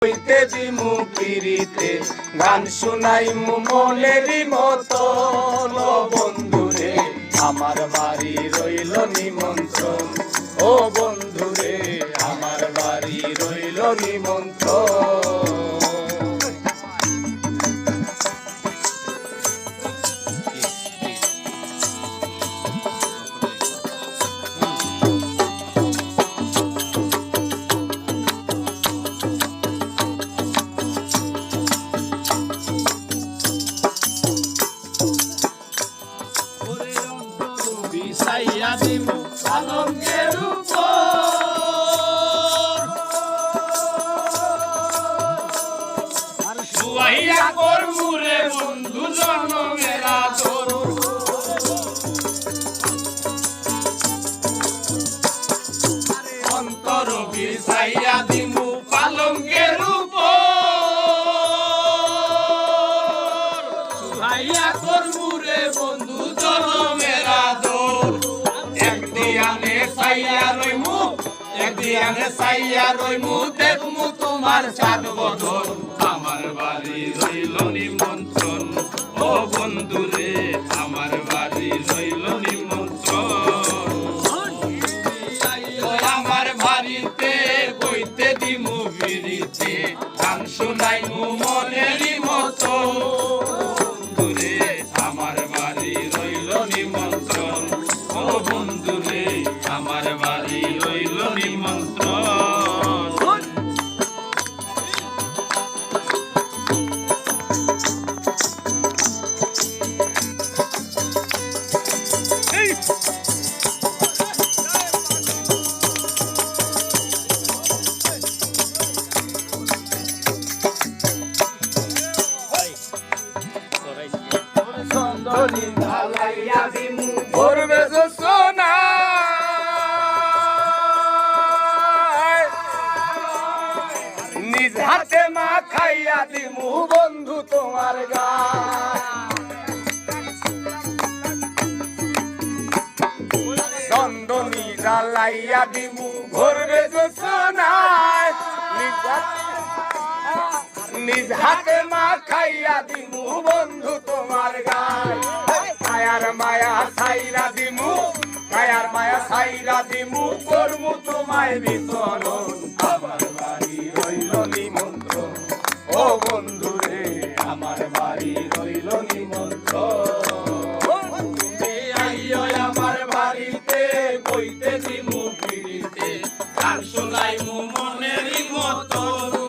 হইতে দিমু পিরিতে গান শুনাইমু মনেরই মতন। ও বন্ধুরে আমার বাড়ি রইল নিমন্ত্রণ, ও বন্ধুরে আমার বাড়ি রইল নিমন্ত্রণ। বিছাইয়া দিমু পালঙ্কের উপর, আর শুয়াইয়া করমু রে বন্ধু জনমের আদর। অন্তর বিছাইয়া দিমু পালঙ্কের উপর, শুয়াইয়া করমু রে বন্ধু জনমের আদর। একদিয়ানে সাইয়া রইমু দেখমু তোমার চাঁদ বদন। আমার বাড়ি রইল নিমন্ত্রণ, ও বন্ধুরে আমার বাড়ি রইল নিমন্ত্রণ। আমার বাড়িতে বইতে দিমু বিড়িতে গান শুনাইমু মনেরই মতো। বন্ধুরে আমার বাড়ি রইল নিমন্ত্রণ, ও বন্ধুরে আমার বাড়ি রইল নিমন্ত্রণ। চন্দনী ঢালাইয়া দিমু ভরবে সোনা, নিজ হাতে মা খাইয়া দিমু বন্ধু তোমার গান। চন্দনী জ্বালাইয়া দিমু ভরবে সোনায়, নিজ হাতে মা খাইয়া দিমু বন্ধু তোমার গান। কায়ার মায়া সাইরা দিমু, কায়ার মায়া সাইরা দিমু করমু তোমায় বিতরণ। আমার বাড়ি রইল নিমন্ত্রণ, ও বন্ধু